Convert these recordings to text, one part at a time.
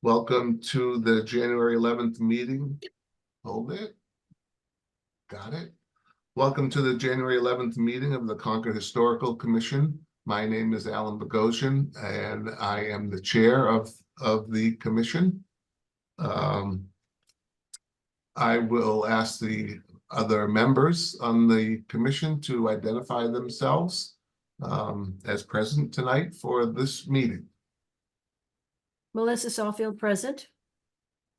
Welcome to the January 11th meeting. Hold it. Got it. Welcome to the January 11th meeting of the Concord Historical Commission. My name is Alan Bogosian, and I am the chair of the commission. I will ask the other members on the commission to identify themselves as present tonight for this meeting. Melissa Sawfield, present.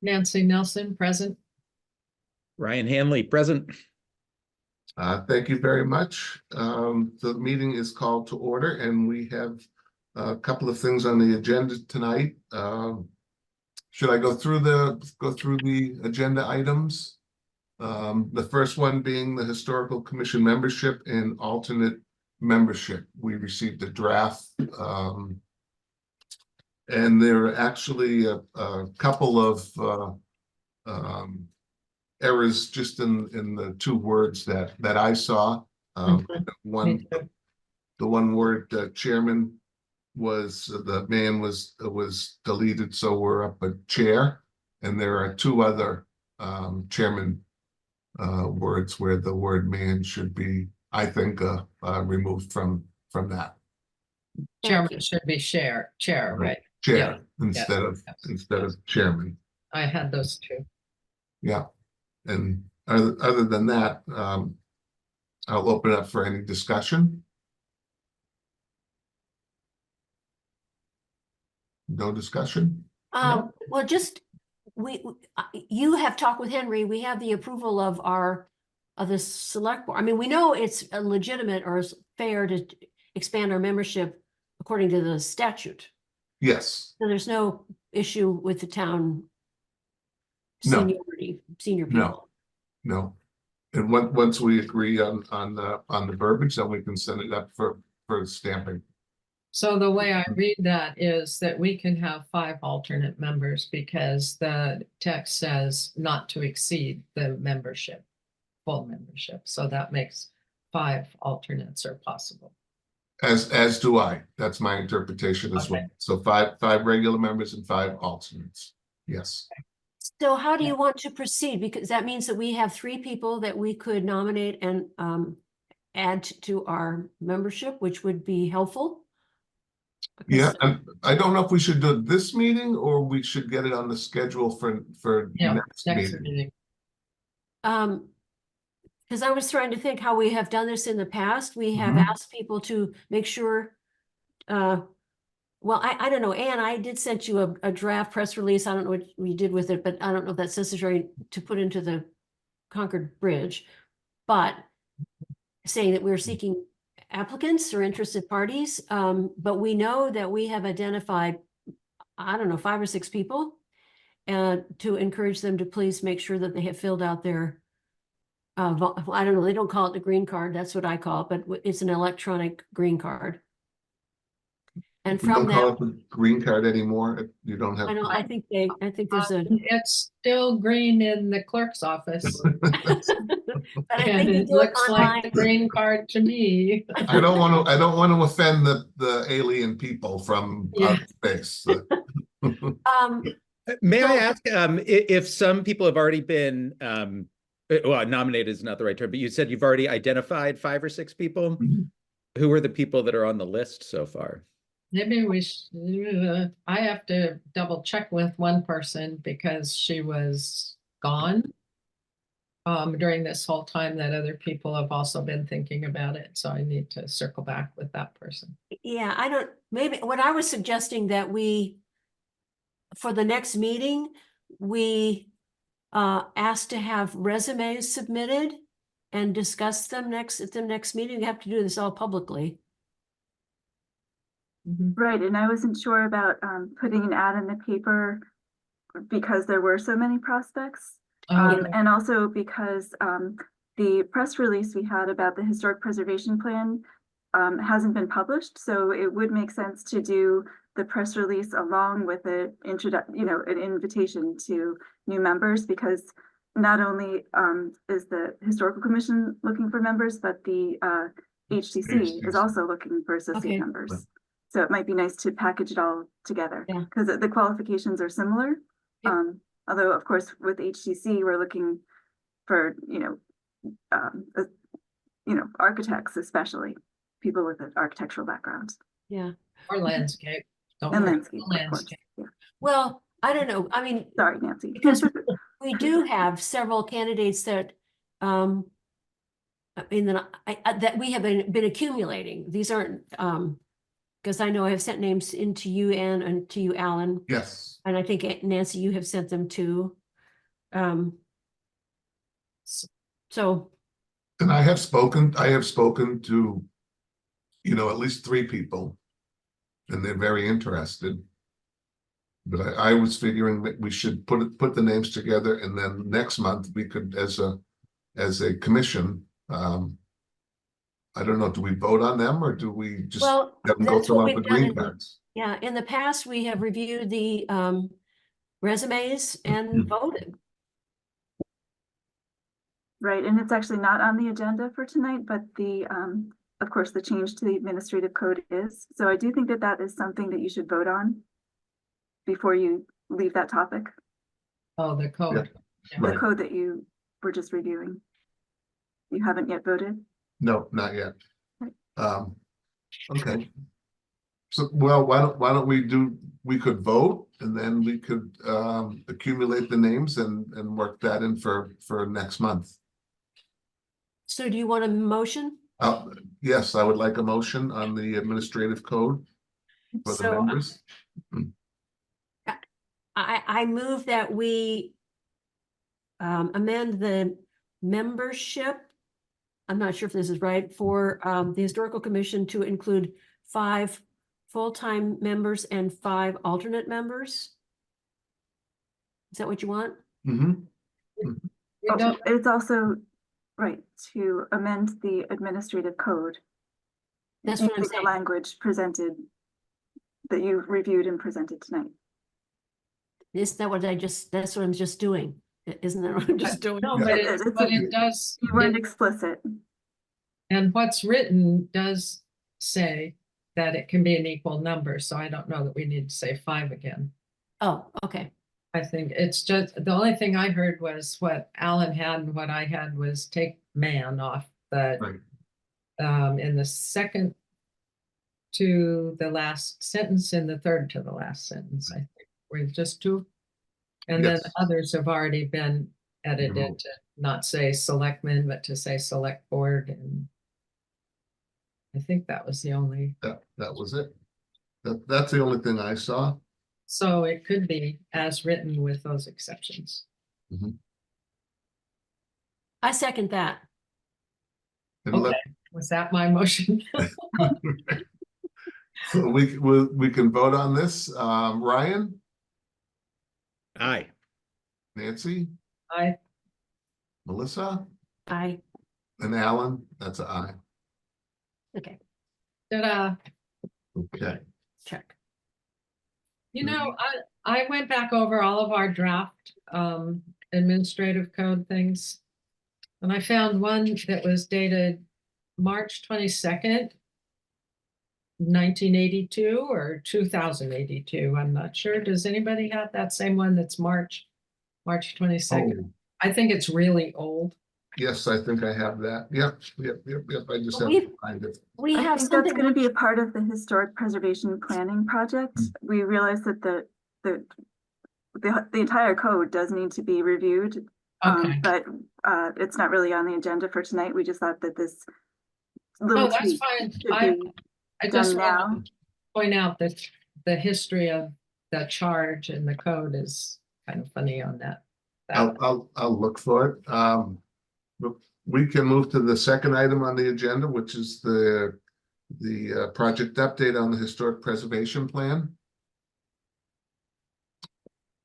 Nancy Nelson, present. Ryan Hanley, present. Thank you very much. The meeting is called to order, and we have a couple of things on the agenda tonight. Should I go through the agenda items? The first one being the Historical Commission membership and alternate membership. We received a draft, and there are actually a couple of errors just in the two words that I saw. The one word chairman was deleted, so we're up a chair, and there are two other chairman words where the word man should be, I think, removed from that. Chairman should be chair, right? Chair, Yeah. instead of chairman. I had those two. Yeah. And other than that, I'll open up for any discussion. No discussion? No. Well, just you have talked with Henry. We have the approval of the select board. I mean, we know it's legitimate or fair to expand our membership according to the statute. Yes. So there's no issue with the town No. senior people. No. And once we agree on the verbiage, then we can send it up for stamping. So the way I read that is that we can have 5 alternate members because the text says not to exceed the membership, full membership. So that makes 5 alternates are possible. As do I. That's my interpretation as well. So five regular members and 5 alternates. Yes. So how do you want to proceed? Because that means that we have 3 people that we could nominate and add to our membership, which would be helpful. Yeah, I don't know if we should do it this meeting or we should get it on the schedule for next meeting. Because I was trying to think how we have done this in the past. We have asked people to make sure, well, I don't know, Anne, I did send you a draft press release. I don't know what we did with it, but I don't know if that's necessary to put into the Concord Bridge, but saying that we're seeking applicants or interested parties. But we know that we have identified, I don't know, 5 or 6 people, and to encourage them to please make sure that they have filled out their I don't know, they don't call it the green card. That's what I call it, but it's an electronic green card. And We don't from call that, it the green card anymore. You don't have. I know, I think there's a, It's still green in the clerk's office. but I And think it looks like the green card to me. I don't want to offend the alien people from outer space. May I ask if some people have already been, well, nominated is not the right term, but you said you've already identified 5 or 6 people? Who are the people that are on the list so far? Maybe we should, I have to double check with one person because she was gone during this whole time that other people have also been thinking about it. So I need to circle back with that person. yeah, maybe what I was suggesting that for the next meeting, we asked to have resumes submitted and discuss them at the next meeting. We have to do this all publicly. Right, and I wasn't sure about putting an ad in the paper because there were so many prospects, and also because the press release we had about the historic preservation plan hasn't been published, so it would make sense to do the press release along with an invitation to new members, because not only is the Historical Commission looking for members, but the HCC is also looking for associate members. So it might be nice to package it all together. Yeah. Because the qualifications are similar. Yep. Although of course with HCC, we're looking for, architects, especially people with an architectural background Yeah. Or landscape. Don't and worry, landscape, of course. landscape. Yeah. Well, I don't know. I mean, Sorry, Nancy. because we do have several candidates that, that we have been accumulating. These aren't, because I know I have sent names into you, Anne, and to you, Alan, Yes, and I think Nancy, you have sent them too. So, and I have spoken to, at least 3 people, and they're very interested. But I was figuring that we should put the names together, and then next month we could, as a commission, I don't know, do we vote on them or do we just well, have them go that's fill what out the we've done. green cards? Yeah, in the past, we have reviewed the resumes and voted. Right, and it's actually not on the agenda for tonight, but of course, the change to the administrative code is. So I do think that that is something that you should vote on before you leave that topic, Oh, the code. Yeah. the Right. code that you were just reviewing. You haven't yet voted? No, not yet. Right. Okay. So, well, why don't we could vote and then we could accumulate the names and work that in for next month. So do you want a motion? Yes, I would like a motion on the administrative code for the So members. I move that we amend the membership. I'm not sure if this is right, for the Historical Commission to include 5 full-time members and 5 alternate members. Is that what you want? Mhm. We don't, It's also, right, to amend the administrative code. That's what I'm using the saying. language presented, that you reviewed and presented tonight. Isn't that what that's what I'm just doing? Isn't that what I'm just doing? no, Yeah. but it does, You weren't explicit. and what's written does say that it can be an equal number, so I don't know that we need to say 5 again. Oh, okay. I think it's just, the only thing I heard was what Alan had and what I had was take man off the, Right. in the second to the last sentence, in the third to the last sentence, I think, we're just 2. And then Yes. others have already been edited Removed. to not say selectmen, but to say select board, and I think that was the only, That was it. That's the only thing I saw. so it could be as written with those exceptions. I second that. And let- Okay, was that my motion? So we can vote on this. Ryan, Aye. Nancy, I, Melissa, I, and Alan, that's an aye. okay, did, Okay. check. you know, I went back over all of our draft, administrative code things. And I found one that was dated March 22nd, 1982 or 2082, I'm not sure. Does anybody have that same one that's March 22nd? Oh, I think it's really old. yes, I think I have that. Yep. I just have We've- to find it. We I have think that's something. gonna be a part of the historic preservation planning project. We realize that the entire code does need to be reviewed. Okay. But it's not really on the agenda for tonight. We just thought that this Oh, little that's tweak fine. should I be just done want now. to point out that the history of the charge and the code is kind of funny on that. I'll look for it. But we can move to the second item on the agenda, which is the project update on the historic preservation plan.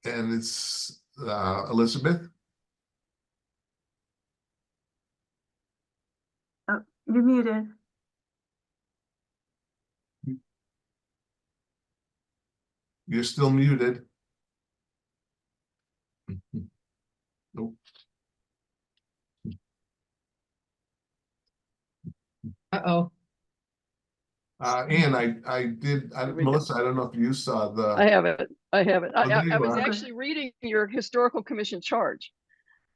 And it's Elizabeth. You're muted. You're still muted. Nope. Uh-oh, And I did, we go. Melissa, I don't know if you saw the. I have it. I have it. Oh, there I you was are. actually reading your historical commission charge,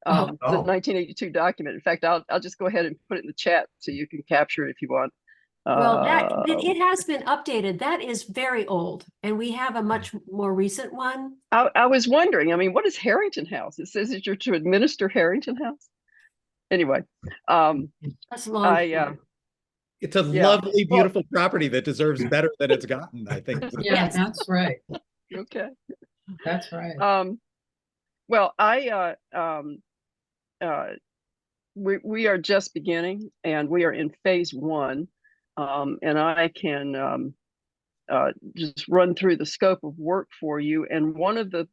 Oh. the 1982 document. In fact, I'll just go ahead and put it in the chat so you can capture it if you want. Well, it has been updated. That is very old, and we have a much more recent one. I was wondering, I mean, what is Harrington House? It says that you're to administer Harrington House. Anyway, That's long. It's a Yeah. lovely, Well- beautiful property that deserves better than it's gotten, I think. Yeah, Yes. that's right. okay. That's right. Well, we are just beginning, and we are in phase 1, and I can just run through the scope of work for you. And one of the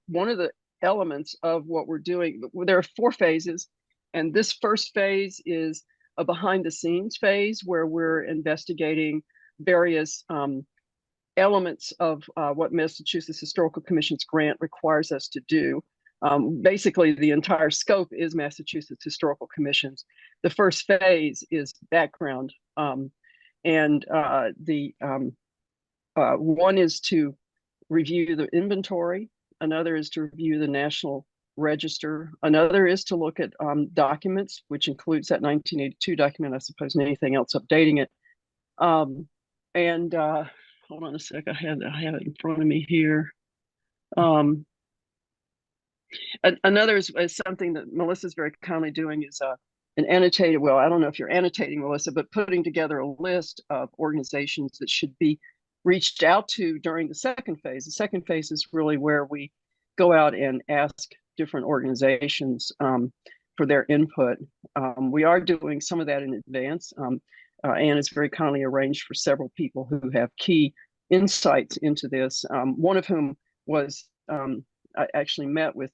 elements of what we're doing, there are 4 phases, and this first phase is a behind the scenes phase where we're investigating various elements of what Massachusetts Historical Commission's grant requires us to do. Basically, the entire scope is Massachusetts Historical Commission's. The first phase is background, and one is to review the inventory. Another is to review the National Register. Another is to look at documents, which includes that 1982 document, I suppose, and anything else updating it. And hold on a sec, I have it in front of me here. Another is something that Melissa's very kindly doing is an annotated, well, I don't know if you're annotating, Melissa, but putting together a list of organizations that should be reached out to during the second phase. The second phase is really where we go out and ask different organizations for their input. We are doing some of that in advance. Anne has very kindly arranged for several people who have key insights into this, one of whom was, I actually met with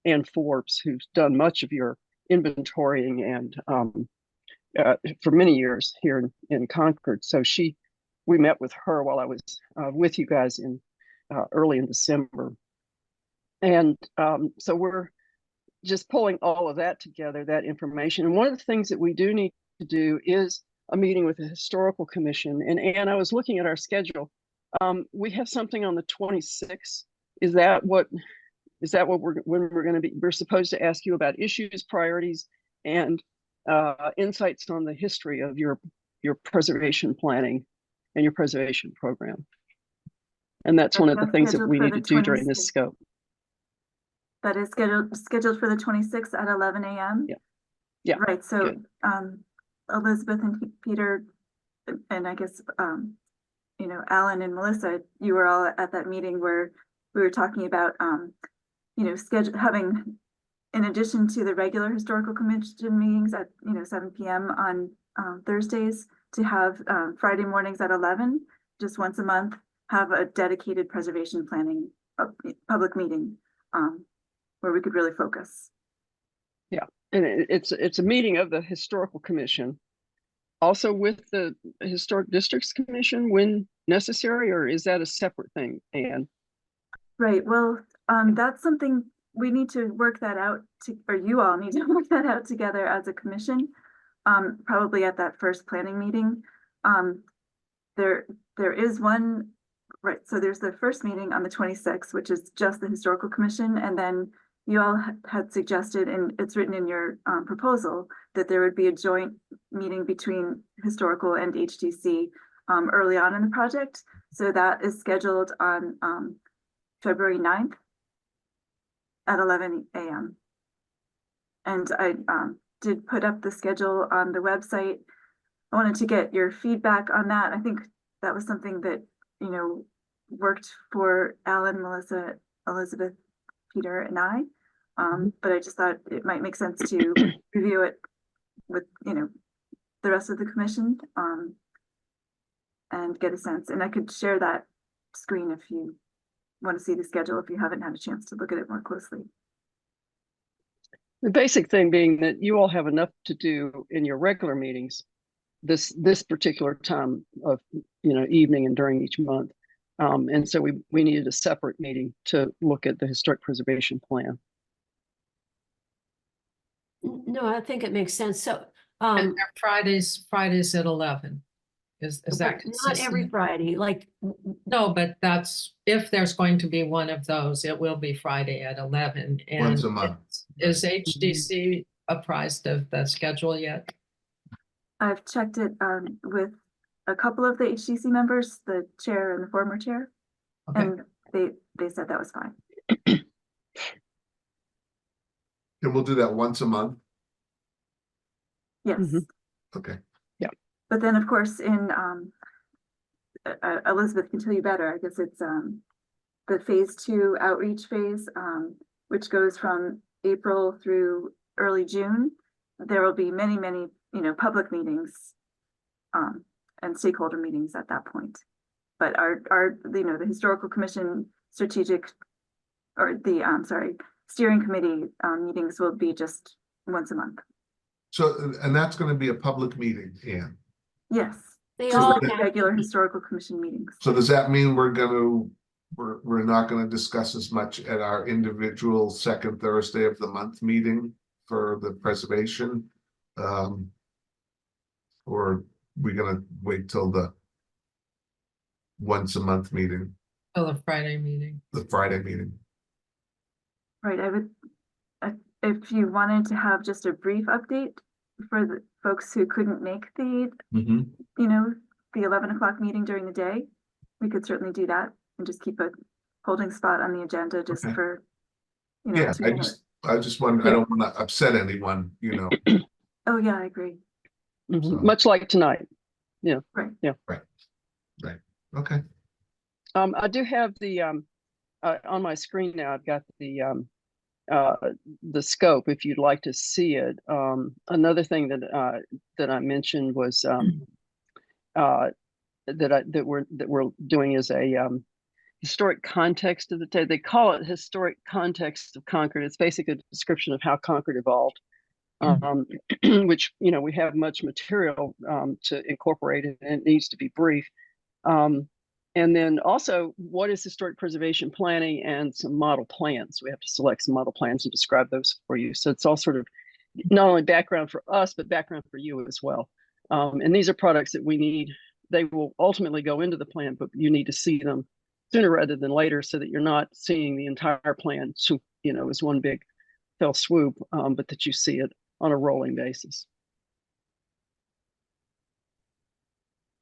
Ann Forbes, who's done much of your inventorying and for many years here in Concord. So we met with her while I was with you guys in early in December. And so we're just pulling all of that together, that information. And one of the things that we do need to do is a meeting with the Historical Commission. And Anne, I was looking at our schedule. We have something on the 26th. Is that what we're supposed to ask you about issues, priorities, and insights on the history of your preservation planning and your preservation program. And that's one of the things that we need to do during this scope. That is scheduled for the 26th at 11 a.m. Yeah. Right. So Elizabeth and Peter, and I guess Alan and Melissa, you were all at that meeting where we were talking about having, in addition to the regular Historical Commission meetings at 7 p.m. on Thursdays, to have Friday mornings at 11, just once a month, have a dedicated preservation planning public meeting where we could really focus. Yeah, and it's a meeting of the Historical Commission, also with the Historic Districts Commission when necessary, or is that a separate thing, Anne? Right. Well, that's something we need to work that out, or you all need to work that out together as a commission. Probably at that first planning meeting. There is one, right? So there's the first meeting on the 26th, which is just the Historical Commission, and then you all had suggested, and it's written in your proposal, that there would be a joint meeting between Historical and HDC early on in the project. So that is scheduled on February 9th at 11 a.m. And I did put up the schedule on the website. I wanted to get your feedback on that. I think that was something that, worked for Alan, Melissa, Elizabeth, Peter, and I. But I just thought it might make sense to review it with, the rest of the commission and get a sense. And I could share that screen if you want to see the schedule, if you haven't had a chance to look at it more closely. The basic thing being that you all have enough to do in your regular meetings this particular time of evening and during each month. And so we needed a separate meeting to look at the historic preservation plan. No, I think it makes sense. So And they're Fridays at 11. Is that Not every consistent? Friday, like, No, but that's, if there's going to be one of those, it will be Friday at 11. Once And a month. is HDC apprised of the schedule yet? I've checked it with a couple of the HCC members, the chair and the former chair, Okay. and they said that was fine. And we'll do that once a month. Yes. Mhm. Okay. But then, of course, in Elizabeth can tell you better, I guess it's the phase 2 outreach phase, which goes from April through early June. There will be many, many, public meetings and stakeholder meetings at that point. But our the historical commission strategic, or the steering committee meetings will be just once a month. So, and that's gonna be a public meeting, Ann. Yes, they just all like have to regular be. historical commission meetings. So does that mean we're not gonna discuss as much at our individual second Thursday of the month meeting for the preservation? Or we gonna wait till the once a month meeting, Oh, the Friday meeting. the Friday meeting? Right, I would, if you wanted to have just a brief update for the folks who couldn't make the, Mhm. the 11 o'clock meeting during the day, we could certainly do that and just keep a holding spot on the agenda just Okay. for, Yeah, 2 I minutes. just wonder, I don't wanna upset anyone, Oh, yeah, I agree. Mhm. So- Much like tonight. Okay. I do have the on my screen now. I've got the scope. If you'd like to see it. Another thing that I mentioned was that we're doing is a historic context of the. They call it historic context of Concord. It's basically a description of how Concord evolved. Which we have much material to incorporate, and it needs to be brief. And then also, what is historic preservation planning, and some model plans. We have to select some model plans and describe those for you. So it's all sort of not only background for us, but background for you as well. And these are products that we need. They will ultimately go into the plan, but you need to see them sooner rather than later, so that you're not seeing the entire plan, as one big fell swoop, but that you see it on a rolling basis.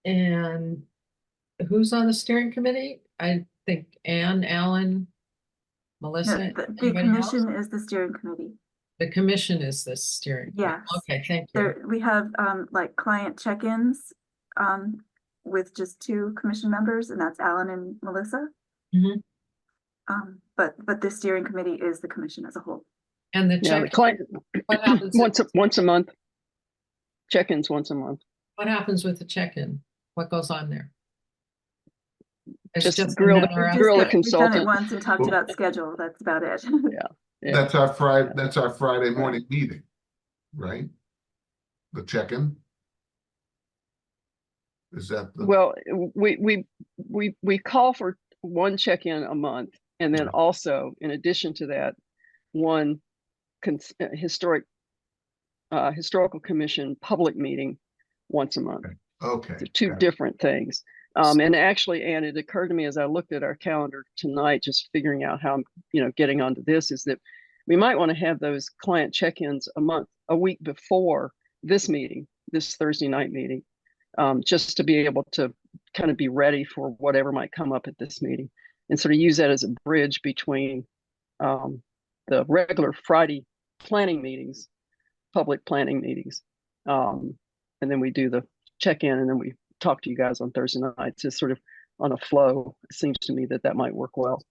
And who's on the steering committee? I think Ann, Alan, No, Melissa. the anybody else? commission is the steering committee. The commission is the steering. committee. Yes. Okay, thank you. There, we have like client check-ins with just 2 commission members, and that's Alan and Melissa. Mhm. But the steering committee is the commission as a whole. And the Yeah, check. the client What happens? once a month. Check-ins once a month. What happens with the check-in? What goes on there? It's Just grill the- another- grill the We've done it consultant. once and talked about schedule. That's about it. Yeah. That's our Friday morning meeting, right? The check-in? Is that the? Well, we call for one check-in a month, and then Yeah. also, in addition to that, one historical commission public meeting once a month. Okay. So 2 got it. different things. And actually, Anne, it occurred to me as I looked at our calendar tonight, just figuring out how I'm, getting onto this, is that we might want to have those client check-ins a week before this meeting, this Thursday night meeting, just to be able to kind of be ready for whatever might come up at this meeting, and sort of use that as a bridge between the regular Friday planning meetings, public planning meetings, and then we do the check-in, and then we talk to you guys on Thursday nights, just sort of on a flow. It seems to me that might work well.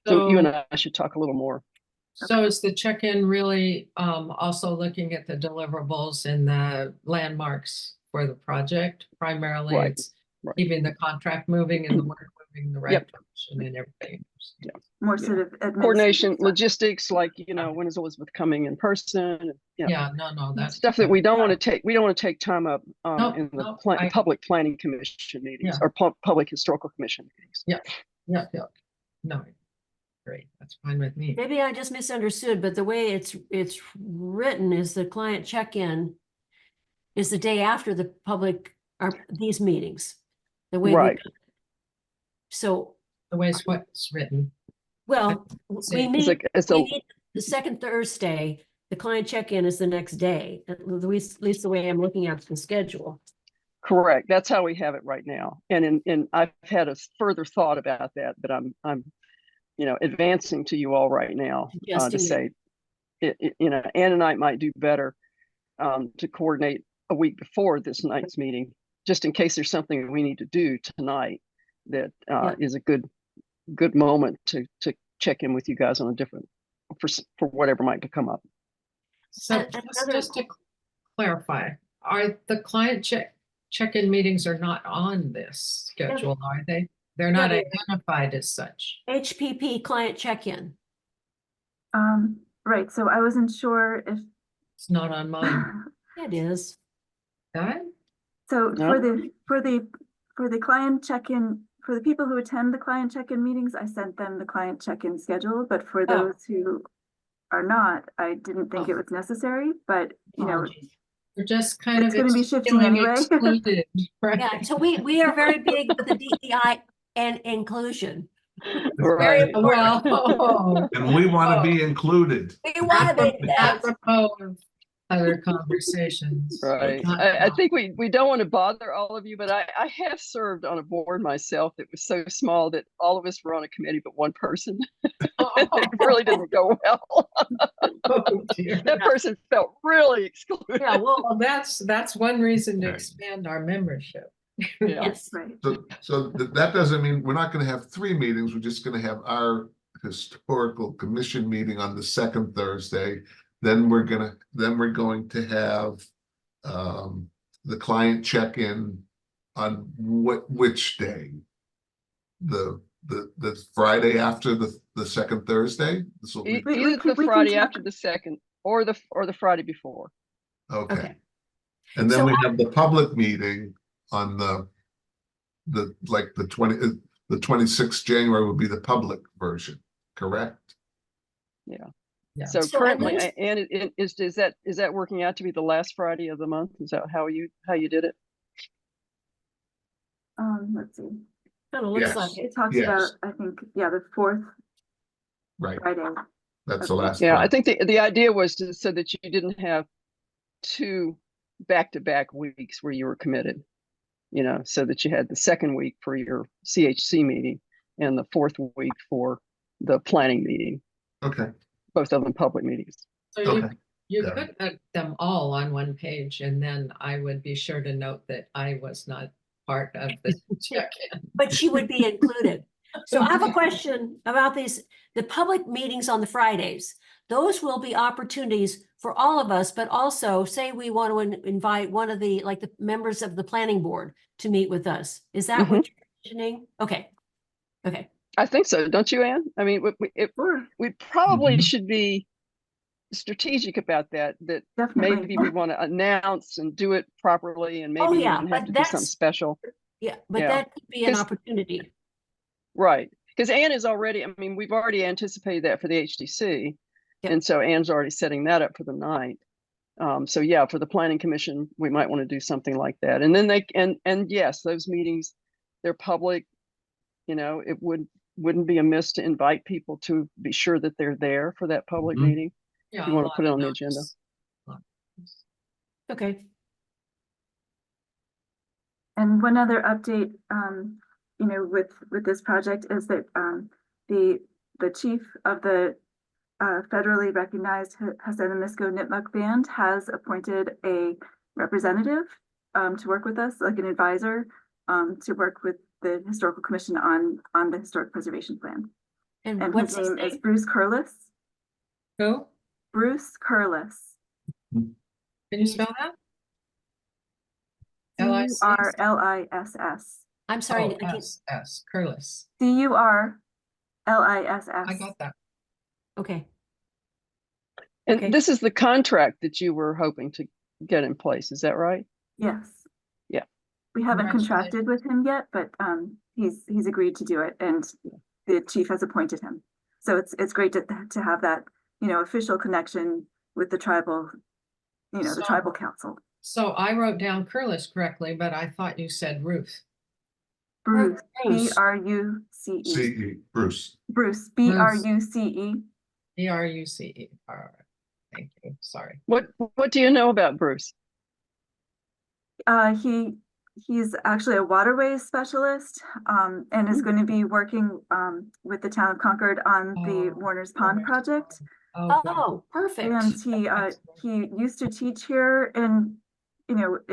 So you and I should talk a little more. So is the check-in really also looking at the deliverables and the landmarks for the project? Primarily, Right, it's right. keeping the contract moving and the work moving in the right Yep. direction and everything. More Yeah. sort of administrative Coordination, stuff. logistics, like, when is Elizabeth coming in person? Yeah, no, that's Stuff that we don't want to take. We don't want to take time up No, in the no, public planning commission meetings, Yeah. or public historical commission meetings. Yeah. No, great, that's fine with me. Maybe I just misunderstood, but the way it's written is the client check-in is the day after the public these meetings. The way we've Right. done it. So, The way it's what's written. well, see. we It's meet, like, it's we a, meet the second Thursday, the client check-in is the next day, at least the way I'm looking at the schedule. correct. That's how we have it right now. And I've had a further thought about that, but I'm, advancing to you all right now, to Suggesting say, Ann and I might do better to coordinate a week before this night's meeting, just in case there's something we need to do tonight that is a good moment to check in with you guys on a different, for whatever might come up. So just to clarify, are the client check-in meetings are not on this schedule, are they? They're not identified as such. HPP client check-in. Right, so I wasn't sure if It's not on mine. It is. That? so No? for the client check-in, for the people who attend the client check-in meetings, I sent them the client check-in schedule, but for those who are not, I didn't think it was necessary, but Apologies. We're just kind it's of going to be shifting feeling anyway. excluded, right? Yeah, so we are very big with the DEI and inclusion. Right. important. Well, And we want to be included. We want to be that. apropos of other conversations. Right. Not I now. think we don't want to bother all of you, but I have served on a board myself that was so small that all of us were on a committee but one person. It really didn't go well. Oh, dear. That person felt really excluded. Yeah, well, Well, that's one reason to Right. expand our membership. Yeah. yes. Right. So that doesn't mean we're not going to have 3 meetings. We're just going to have our historical commission meeting on the second Thursday. Then we're going to have the client check-in on which day? The Friday after the second Thursday? This will be Either the we can Friday check. after the second or the Friday before. okay. Okay. And then So we have the public meeting on the 26th January will be the public version, correct? Yeah. Yeah. So So currently, at least- and is that working out to be the last Friday of the month? Is that how you did it? Let's see. Kind of looks Yes. like it. It talks Yes. about, I think, the 4th Right. Friday. That's the last. Yeah, I Friday. think the idea was so that you didn't have 2 back-to-back weeks where you were committed, so that you had the second week for your CHC meeting and the 4th week for the planning meeting, Okay. both of them public meetings. So Okay. you Yeah. could put them all on one page, and then I would be sure to note that I was not part of the check-in. But she would be included. So I have a question about the public meetings on the Fridays. Those will be opportunities for all of us, but also say we want to invite one of the members of the planning board to meet with us. Is that what you're mentioning? Okay. Okay. I think so, don't you, Ann? I mean, we probably Mhm. should be strategic about that Definitely. maybe we want to announce and do it properly and maybe Oh, yeah, even but have to do something special. Yeah, but Yeah. that could be an 'Cause- opportunity. Right. Because Ann is already, we've already anticipated that for the HDC. Yep. And so Ann's already setting that up for the night. So yeah, for the planning commission, we might want to do something like that. And then and yes, those meetings, they're public. It wouldn't be amiss to invite people to be sure that they're there for that public Mhm. meeting. Yeah, You wanna a lot put it of on the agenda. notice. Okay. And one other update, with this project is that the chief of the federally recognized Hassanimisco Nipmuc Band has appointed a representative to work with us, like an advisor, to work with the Historical Commission on the Historic Preservation Plan. And And what's his his name is name? Bruce Curlis. Who? Bruce Curlis. Can you spell that? LIC? Curliss. I'm sorry. Oh, I can't- S, Curlis. Curliss. I got that. Okay. And Okay. this is the contract that you were hoping to get in place. Is that right? Yes. Yeah. We haven't Congratulations. contracted with him yet, but he's agreed to do it, and the chief has appointed him. So it's great to have that official connection with the tribal, the So- tribal council. So I wrote down Curlis correctly, but I thought you said Ruth. Bruce, Bruce. B-R-U-C-E. C.E. Bruce. Bruce, B-R-U-C-E. B-R-U-C-E. All right. Thank you. Sorry. What do you know about Bruce? He's actually a waterways specialist, and is going to be working, with the town of Concord on the Oh, Warner's Pond project. Oh, good. Oh, perfect. And he used to teach here in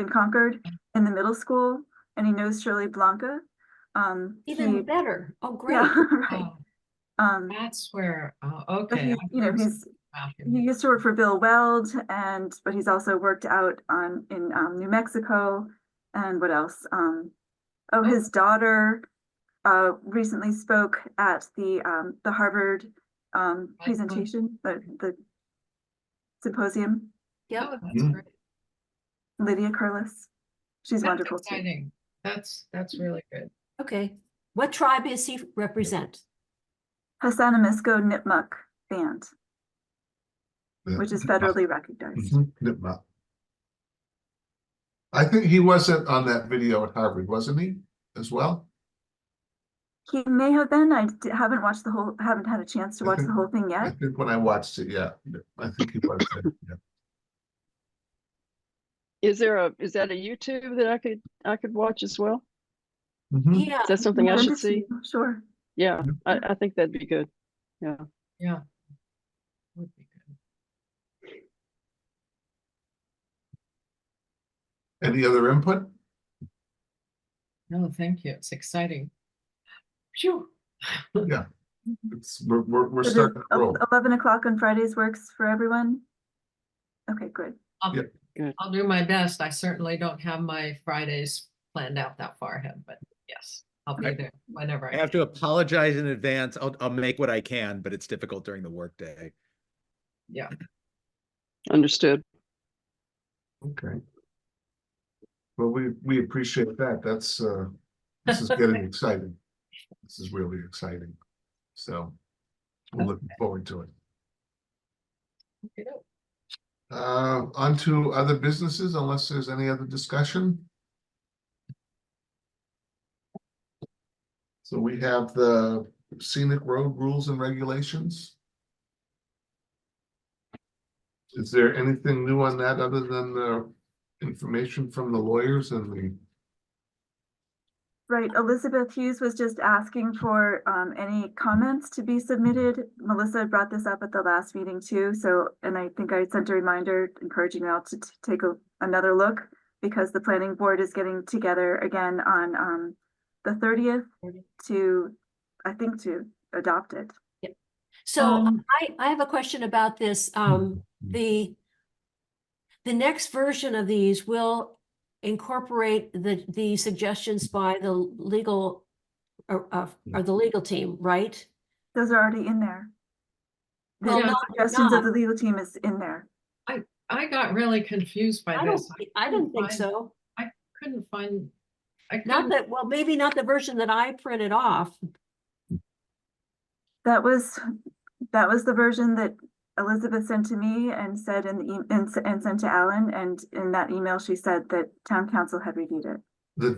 Concord in the middle school, and he knows Shirley Blanca. Even better. Oh, great. Yeah, right. Oh, that's where, But okay. he, I've heard he's something about him. he used to work for Bill Weld, but he's also worked out in New Mexico, and what else? His daughter recently spoke at the Harvard presentation, the symposium. Yep. Oh, that's Mhm. great. Lydia Curlis, she's That's wonderful too. exciting. That's really good. Okay. What tribe does he represent? Hassanamisco Nipmuc Band, which is Nipmuc. federally recognized. Mhm, Nipmuc. I think he wasn't on that video at Harvard, wasn't he, as well? He may have been. Haven't watched haven't had a chance to watch the whole thing I yet. think when I watched it, yeah, I think he was there, yeah. Is that a YouTube that I could watch as well? Mhm. Yeah. Is that something I Send should it to you, see? Sure. Yeah, I think that'd be good. Yeah. Yeah. Would be good. Any other input? No, thank you. It's exciting. Phew. Yeah. We're So starting to roll. 11 o'clock on Fridays works for everyone? Okay, good. I'll do my best. I certainly don't have my Fridays planned out that far ahead, but yes, I'll be there whenever I I have can. to apologize in advance. I'll make what I can, but it's difficult during the workday. Yeah. Understood. Okay. Well, we appreciate that. This is getting exciting. This is really exciting. So we're looking forward to it. Okay. On to other businesses, unless there's any other discussion. So we have the scenic road rules and regulations. Is there anything new on that other than the information from the lawyers and the? Right, Elizabeth Hughes was just asking for any comments to be submitted. Melissa brought this up at the last meeting too, and I think I sent a reminder encouraging you all to take another look, because the planning board is getting together again on the 30th to adopt it. So I have a question about this. The next version of these will incorporate the suggestions by the legal or the legal team, right? Those are already in there. The Well, no, suggestions not. of the legal team is in there. I got really confused by this. I didn't think so. I couldn't find. Not that, well, maybe not the version that I printed off. That was the version that Elizabeth sent to me and said and sent to Alan, and in that email she said that town council had reviewed it. The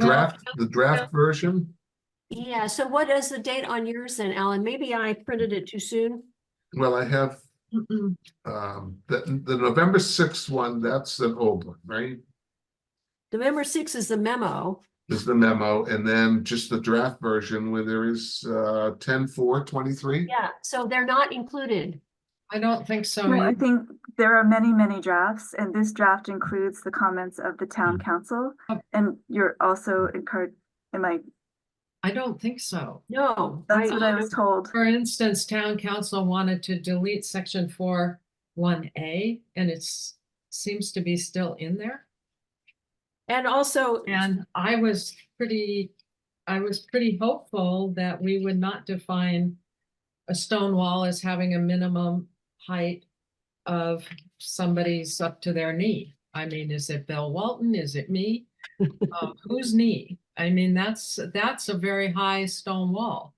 draft version? Yeah, so what is the date on yours then, Alan? Maybe I printed it too soon. Well, I have Mm-mm. the November 6th one, that's an old one, right? November 6th is the memo. Is the memo, and then just the draft version where there is 10/4/23. Yeah, so they're not included. I don't think so. No, I either. think there are many drafts, and this draft includes the comments of the town council. And you're also encouraged, I don't think so. No. that's what I was told. For instance, town council wanted to delete section 4(1)A, and it seems to be still in there. And also, And I was pretty hopeful that we would not define a stone wall as having a minimum height of somebody's up to their knee. I mean, is it Bill Walton? Is it me? Whose knee? I mean, that's a very high stone wall,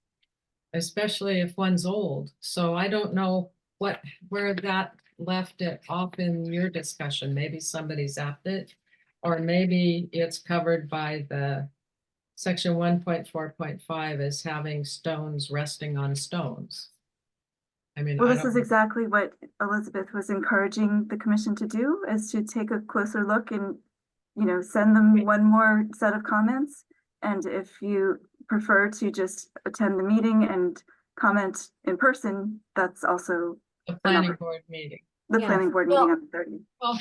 especially if one's old. So I don't know where that left it off in your discussion. Maybe somebody zapped it. Or maybe it's covered by the section 1.4.5 as having stones resting on stones. I mean, Well, I this is don't, exactly what Elizabeth was encouraging the commission to do, is to take a closer look and, you know, send them Right. one more set of comments. And if you prefer to just attend the meeting and comment in person, that's also the planning board meeting. the Yeah, planning board well- meeting on the 30th. Well,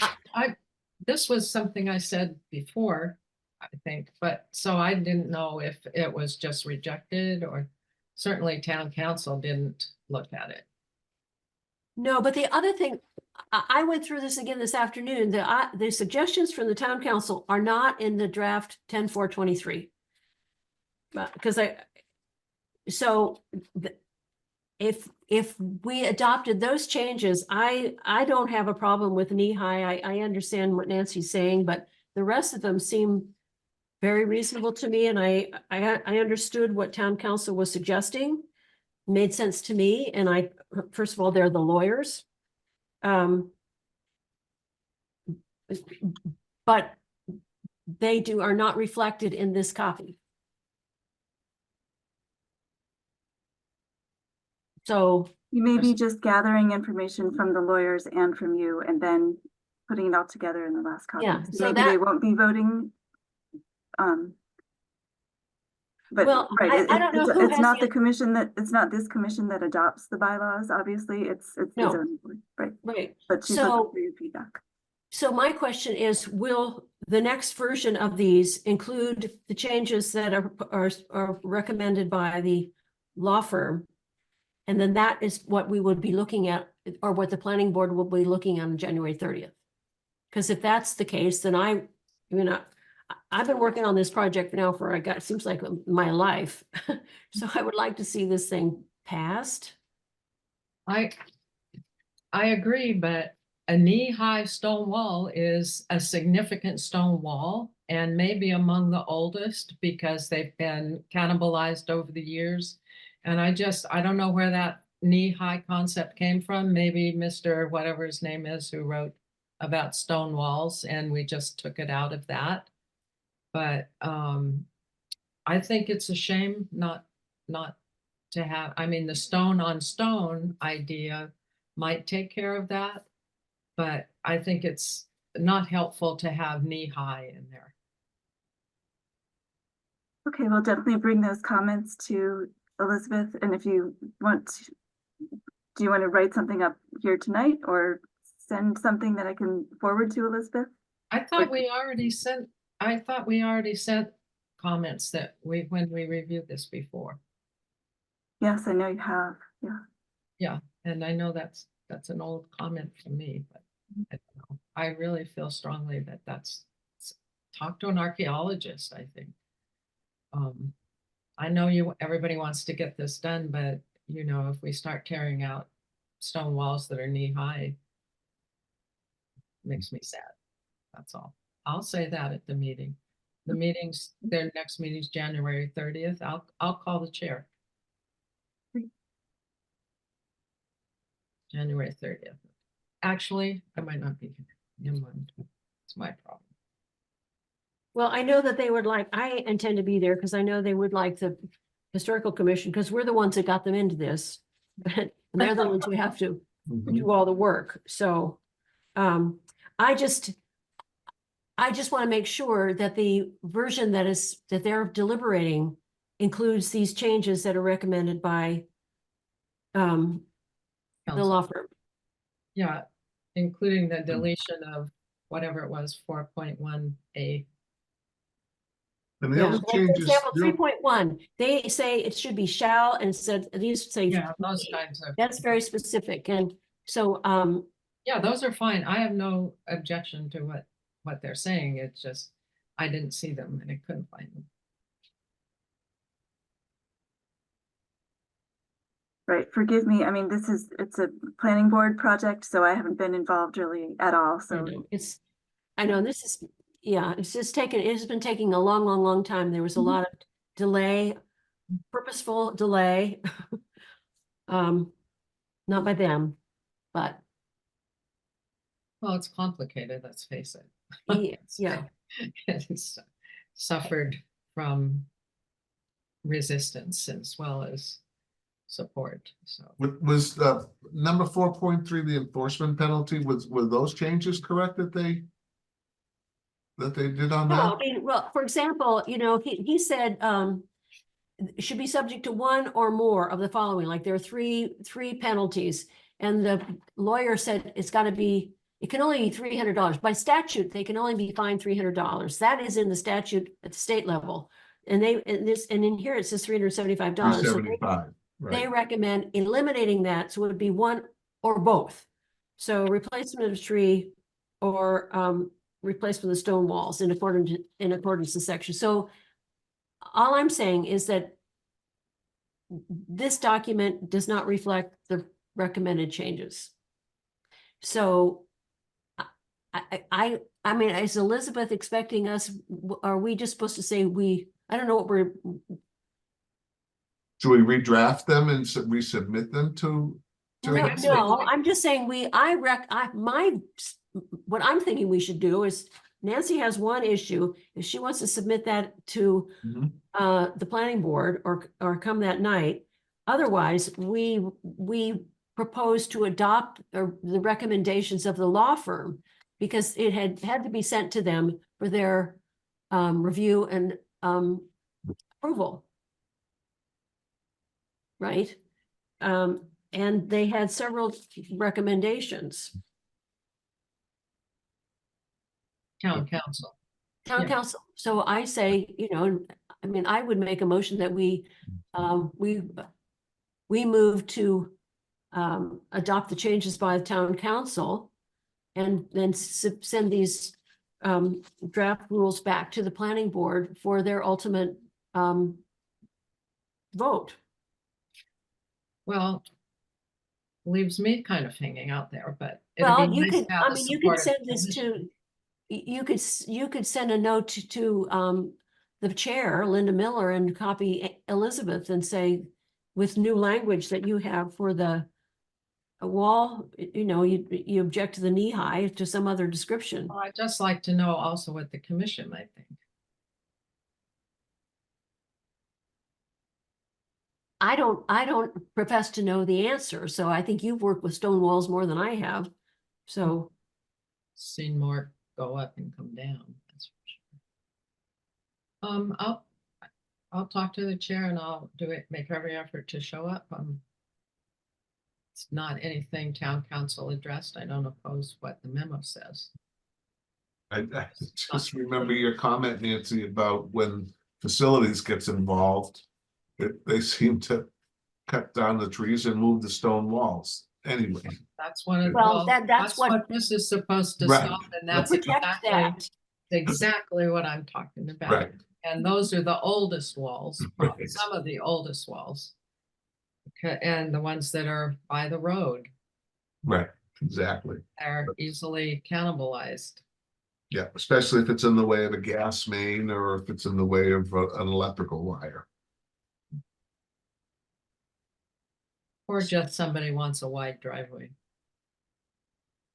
this was something I said before, I think, but so I didn't know if it was just rejected or certainly town council didn't look at it. No, but the other thing, I went through this again this afternoon, the suggestions from the town council are not in the draft 10-4-23. Because if we adopted those changes, I don't have a problem with knee high. I understand what Nancy's saying, but the rest of them seem very reasonable to me, and I understood what town council was suggesting. Made sense to me, and first of all, they're the lawyers. But they are not reflected in this copy. So, You may be just gathering information from the lawyers and from you and then putting it all together in the last copy. Yeah, So so maybe they that- won't be voting. But Well, right, I don't know who it's has not the- the commission it's not this commission that adopts the bylaws, obviously, it's the No. zoning board, right? right, But she's So- looking for your feedback. so my question is, will the next version of these include the changes that are recommended by the law firm? And then that is what we would be looking at, or what the planning board will be looking on January 30th. Because if that's the case, then I've been working on this project now for, it seems like my life. So I would like to see this thing passed. I agree, but a knee-high stone wall is a significant stone wall and maybe among the oldest because they've been cannibalized over the years. And I don't know where that knee-high concept came from. Maybe Mr. whatever his name is who wrote about stone walls and we just took it out of that. But I think it's a shame not to have, I mean, the stone on stone idea might take care of that. But I think it's not helpful to have knee high in there. Okay, we'll definitely bring those comments to Elizabeth, and if you want to, do you want to write something up here tonight or send something that I can forward to Elizabeth? I thought we already sent comments that when we reviewed this before. Yes, I know you have, yeah. Yeah, and I know that's an old comment from me, but I don't know. I really feel strongly that talk to an archaeologist, I think. I know everybody wants to get this done, but you know, if we start tearing out stone walls that are knee high, makes me sad. That's all. I'll say that at the meeting. Their next meeting's January 30th. I'll call the chair. January 30th. Actually, I might not be here. Never mind. It's my problem. Well, I know that they would I intend to be there because I know they would like the historical commission, because we're the ones that got them into this. And they're the ones who have to Mhm. do all the work. So I just want to make sure that the version that they're deliberating includes these changes that are recommended by the Council. law firm. Yeah, including the deletion of whatever it was, 4.1A. And the Yeah, other like, for changes, example, 3.1, they say it should be shall, and these say. Yeah, those kinds of. That's very specific, and so, Yeah, those are fine. I have no objection to what they're saying. It's just, I didn't see them and I couldn't find them. Right, forgive me, I mean, it's a planning board project, so I haven't been involved really at all, I so. know, I know this is, yeah, it has been taking a long, long, long time. There was a Mhm. lot of delay, purposeful delay. Not by them, but Well, it's complicated, let's face it. yeah, has suffered from resistance as well as support, so. Was number 4.3, the enforcement penalty, were those changes correct that they did on No, that? I mean, well, for example, he said, should be subject to one or more of the following, like there are three penalties. And the lawyer said it can only be $300. By statute, they can only be fined $300. That is in the statute at the state level. And in here it says $375. So they 375, they right. recommend eliminating that, so it would be one or both. So replacement of tree or replacement of stone walls in accordance to section. So all I'm saying is that this document does not reflect the recommended changes. So I mean, is Elizabeth expecting us, are we just supposed to say I don't know what we're, Should we redraft them and resubmit them to? no, I'm just saying what I'm thinking we should do is Nancy has one issue. If she wants to submit that to Mhm. the planning board or come that night. Otherwise, we propose to adopt the recommendations of the law firm because it had to be sent to them for their review and approval. Right? And they had several recommendations. Town council. Town Yeah. council. So I say, I mean, I would make a motion that we move to adopt the changes by the town council and then send these draft rules back to the planning board for their ultimate vote. Well, leaves me kind of hanging out there, but it'd Well, be you nice could, to have I the mean, you support could of send the this commission. you could send a note to the chair, Linda Miller, and copy Elizabeth and say, with new language that you have for the wall, you object to the knee high to some other description. Well, I'd just like to know also what the commission might think. I don't profess to know the answer, so I think you've worked with stone walls more than I have. So, Seen more go up and come down, that's for sure. I'll talk to the chair and I'll make every effort to show up. It's not anything town council addressed. I don't oppose what the memo says. I just remember your comment, Nancy, about when facilities gets involved, they seem to cut down the trees and move the stone walls. Anyway, That's one of, Well, well, that's what- this is supposed to Right. stop, and that's protect exactly what I'm talking about. right, And those are the oldest walls, Right. some of the oldest walls. And the ones that are by the road right, exactly. are easily cannibalized. Yeah, especially if it's in the way of a gas main or if it's in the way of an electrical wire. Or just somebody wants a wide driveway.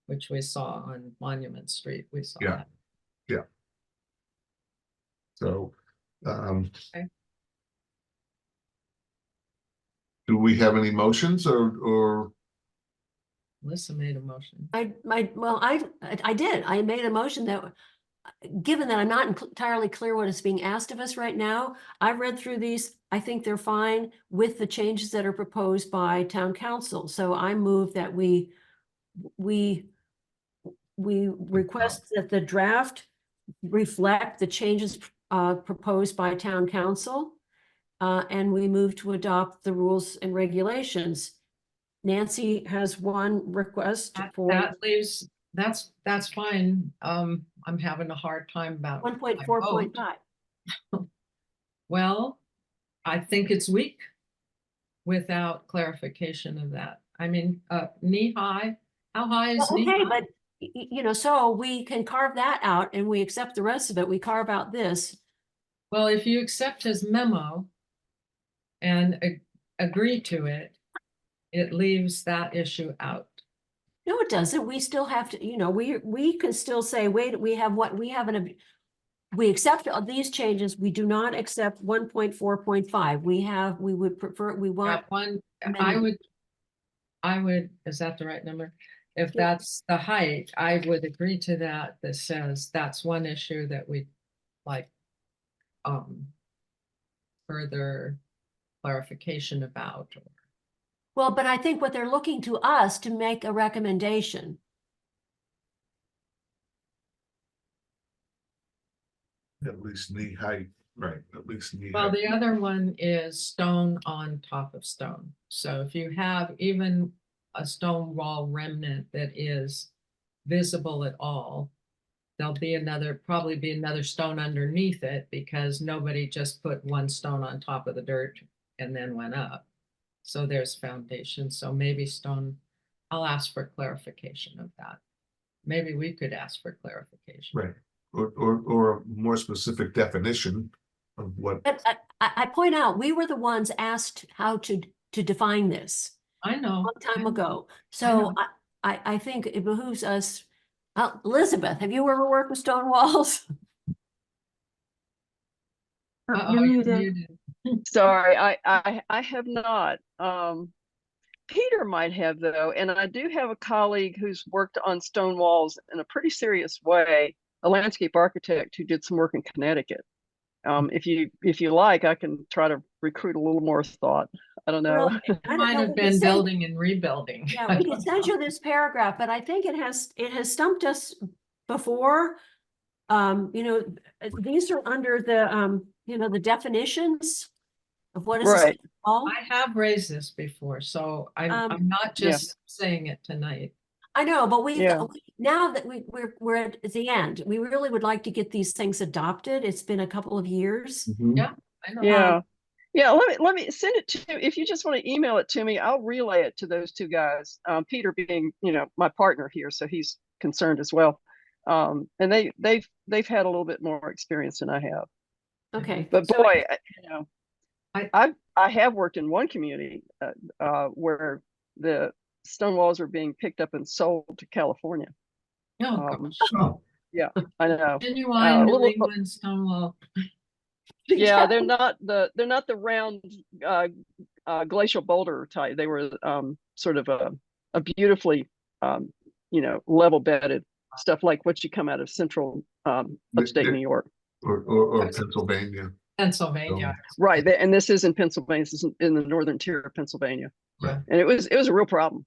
Which we saw on Monument Street, we saw Yeah. that. So, Okay. do we have any motions or Melissa made a motion. I did. I made a motion that, given that I'm not entirely clear what is being asked of us right now, I've read through these. I think they're fine with the changes that are proposed by town council. So I move that we request that the draft reflect the changes proposed by town council. And we move to adopt the rules and regulations. Nancy has one request for That leaves, that's fine. I'm having a hard time about. 1.4.5. Well, I think it's weak without clarification of that. I mean, knee high, how high is knee Okay, high? but so we can carve that out and we accept the rest of it. We carve out this. Well, if you accept his memo and agree to it, it leaves that issue out. No, it doesn't. We still have to, we can still say, wait, we have we accept all these changes. We do not accept 1.4.5. We would prefer, we want, That one, amended. I would, is that the right number? If Yeah. that's the height, I would agree to that. That says that's one issue that we like further clarification about. well, but I think what they're looking to us to make a recommendation. At least knee height, right, at least knee Well, height. the other one is stone on top of stone. So if you have even a stone wall remnant that is visible at all, there'll be probably be another stone underneath it because nobody just put one stone on top of the dirt and then went up. So there's foundation. So maybe stone, I'll ask for clarification of that. Maybe we could ask for clarification. Right, or a more specific definition of what, But I point out, we were the ones asked how to define this I a know. long time know. ago. I So know. I think it behooves us. Elizabeth, have you ever worked with stone walls? Oh, Uh-oh, you're you're muted. muted. Sorry, I have not. Peter might have though, and I do have a colleague who's worked on stone walls in a pretty serious way, a landscape architect who did some work in Connecticut. If you like, I can try to recruit a little more thought. I don't know. Well, It I don't might know. have We can been send- building and rebuilding. Yeah, I we can don't send know. you this paragraph, but I think it has stumped us before. These are under the, the definitions of what is a Right. stone wall. I have raised this before, so I'm not Yeah. just saying it tonight. I know, but Yeah. now that we're at the end, we really would like to get these things adopted. It's been a couple of years. Yeah, I know. Yeah. Yeah, let me send it to, if you just want to email it to me, I'll relay it to those two guys. Peter being, my partner here, so he's concerned as well. And they've had a little bit more experience than I have. Okay. But So boy, I- I have worked in one community where the stone walls are being picked up and sold to California. Oh, gosh. Yeah, I know. Genuine a New little- England stone wall. Yeah, they're not the round glacial boulder type. They were sort of a beautifully level bedded stuff like what you come out of central upstate New York. or Pennsylvania. Pennsylvania. Right, and this is in Pennsylvania. This is in the northern tier of Pennsylvania. Yeah. And it was a real problem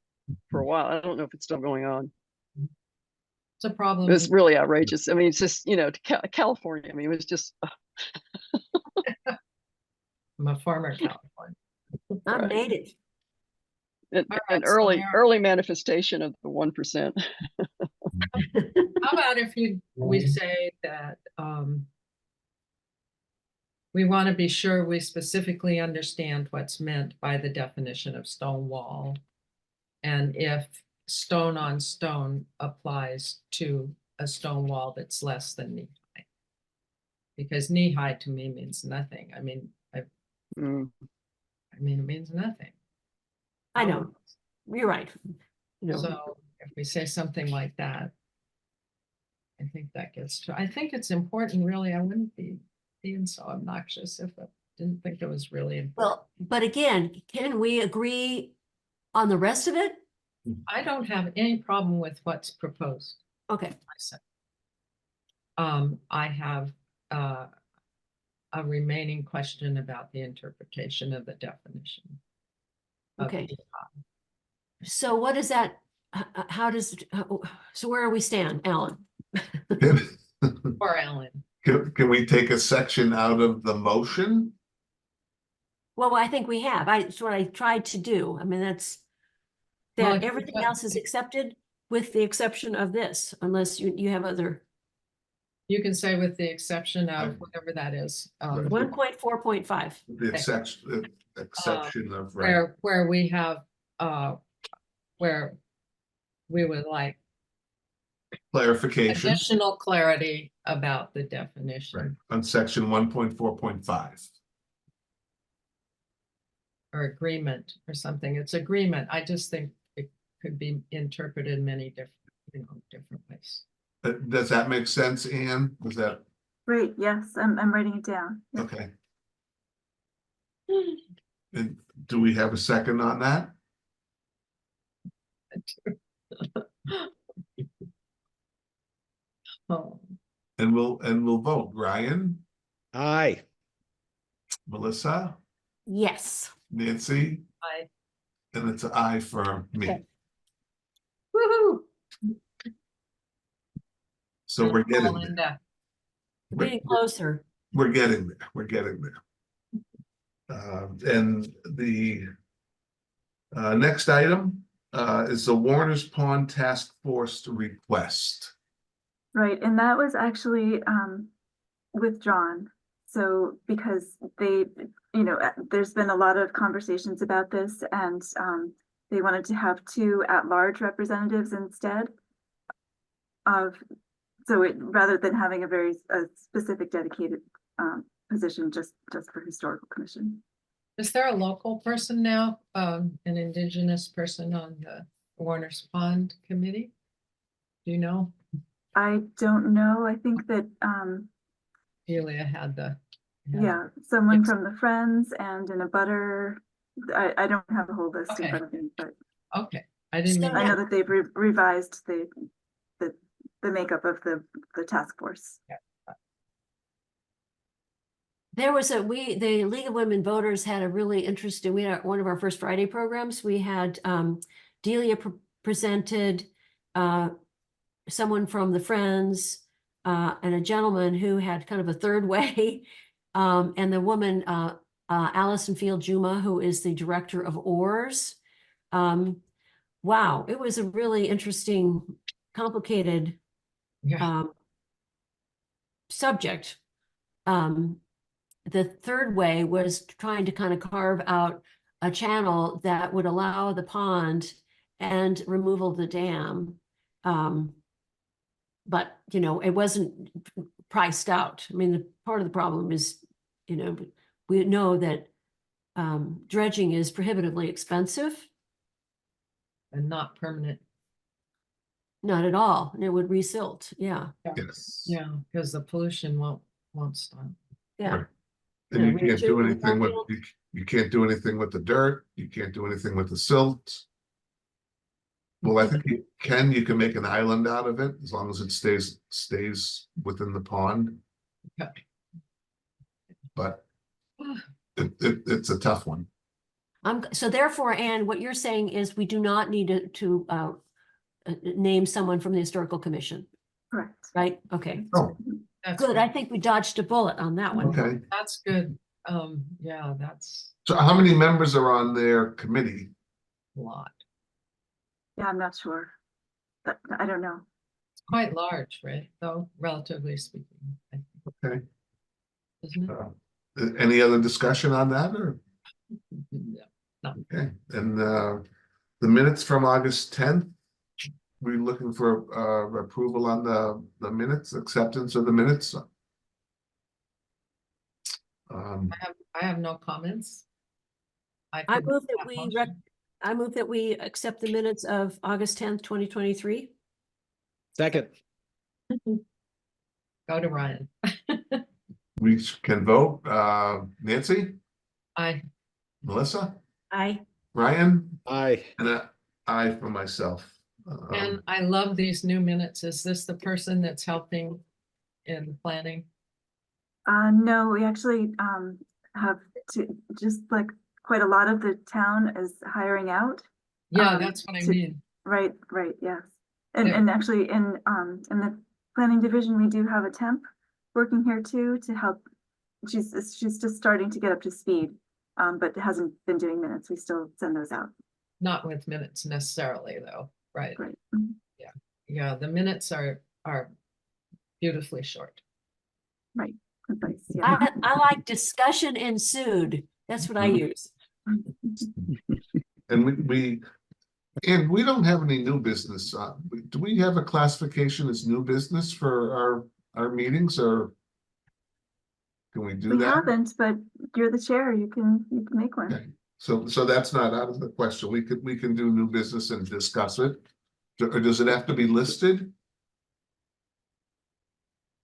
for a while. I don't know if it's still going on. It's a problem. It was really outrageous. I mean, it's just California. I mean, it was just I'm a farmer in California. I'm right. native. an right, so early now- early manifestation of the 1%. How about if we say that we want to be sure we specifically understand what's meant by the definition of stone wall. And if stone on stone applies to a stone wall that's less than knee high. Because knee high to me means nothing. I mean, Mm. it means nothing. I know. You're right. So if we say something like that, I think that gets to, I think it's important, really. I wouldn't be being so obnoxious if I didn't think it was really important. Well, but again, can we agree on the rest of it? I don't have any problem with what's proposed. Okay. Myself. I have a remaining question about the interpretation of the definition. of Okay. knee high. So what is that? So where do we stand, Alan? Or Ellen. Can we take a section out of the motion? Well, I think we have. It's what I tried to do. I mean, that's Well, that if you everything got- else is accepted with the exception of this, unless you have other. You can say with the exception of whatever that is. Right. 1.4.5. The exception of, right, Where we have, where we would like clarification, additional clarity about the right, definition on section 1.4.5. or agreement or something. It's agreement. I just think it could be interpreted many different ways. Does that make sense, Anne? Does that Great, yes, I'm writing it down. Yep. Okay. And do we have a second on that? Oh, And we'll vote. Ryan, Aye. Melissa, Yes. Nancy, I, and it's an aye for me. Okay. Woo-hoo. So we're getting there. Linda. We're getting closer. We're getting there. We're getting there. And the next item is the Warner's Pond Task Force request. Right, and that was actually withdrawn. So because they, there's been a lot of conversations about this, and they wanted to have 2 at-large representatives instead of, so rather than having a specific dedicated position just for historical commission. Is there a local person now, an indigenous person on the Warner's Pond Committee? Do you know? I don't know. I think that Julia had yeah, someone Yes. from the Friends and in a butter. I don't have the whole list in Okay. front of me, but Okay, I didn't So mean. I now- know that they've revised the makeup of the task force. There was the League of Women Voters had a really interesting, we had one of our first Friday programs. We had Delia presented, someone from the Friends, and a gentleman who had kind of a third way. And the woman, Allison Field Juma, who is the director of ORS. Wow, it was a really interesting, complicated Yeah, subject. The third way was trying to kind of carve out a channel that would allow the pond and removal of the dam. But, it wasn't priced out. I mean, part of the problem is, we know that dredging is prohibitively expensive. and not permanent. Not at all. And it would resilt. Yeah, Yes. Yeah, because the pollution won't stop. yeah. Right. And you Yeah, can't do Rachel, anything with, Garfield? you can't do anything with the dirt, you can't do anything with the silt. Well, I think you can make an island out of it as long as it stays within the pond, Okay. but it's a tough one. So therefore, Anne, what you're saying is we do not need to name someone from the historical commission, Correct. right? Okay, Oh, That's good. good. I think we dodged a bullet on that one. okay. That's good. Yeah, that's So how many members are on their committee? a lot. Yeah, I'm not sure. But I don't know. It's quite large, right? Though, relatively speaking. I think, Okay. Isn't it? Any other discussion on that or? Yeah. Okay, and the minutes from August 10th. We're looking for approval on the minutes, acceptance of the minutes. I have no comments. I could move make that we motion. I move that we accept the minutes of August 10th, 2023. Second. Go to Ryan. We can vote. Nancy, I, Melissa, Aye. Ryan, Aye. and I for myself. and I love these new minutes. Is this the person that's helping in planning? No, we actually have to, just like quite a lot of the town is hiring out. Yeah, that's what I mean. Right, yes. Yeah. And actually in the planning division, we do have a temp working here too to help. She's just starting to get up to speed, but hasn't been doing minutes. We still send those out. Not with minutes necessarily, though, right? Right. Mhm. Yeah, the minutes are beautifully short. Right. Advice, yeah. I like discussion ensued. That's what I use. And we don't have any new business. Do we have a classification as new business for our meetings or? Can we do We that? haven't, but you're the chair. You can make one. Okay. So that's not out of the question. We can do new business and discuss it. Or does it have to be listed?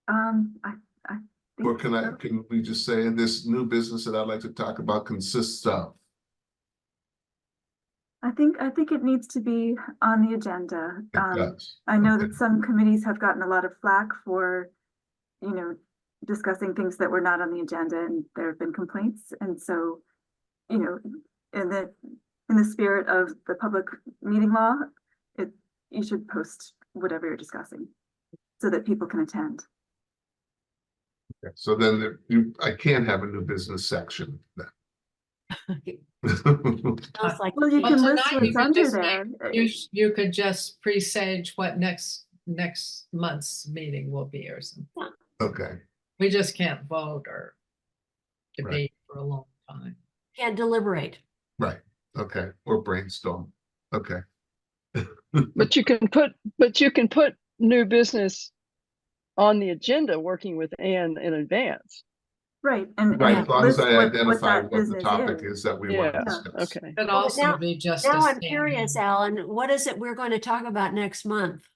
I Or can we just say this new business that I'd like to talk about consists of? I think it needs to be on the agenda. It does. I know Okay. that some committees have gotten a lot of flack for, discussing things that were not on the agenda, and there have been complaints. And so, in the spirit of the public meeting law, you should post whatever you're discussing so that people can attend. Okay. So then I can't have a new business section then. Sounds like. Well, you Well, can list tonight you what's could under just there. You could just presage what next month's meeting will be or something. Okay, We just can't vote or Right. debate for a long time. Can't deliberate. right, okay, or brainstorm, okay. But you can put new business on the agenda, working with Anne in advance. Right, and Right, as long as list I what identify that what the business topic is that we want to Yeah, discuss. okay. Could Well, but also now- be just. Now a I'm curious, standing- Alan, what is it we're going to talk about next month?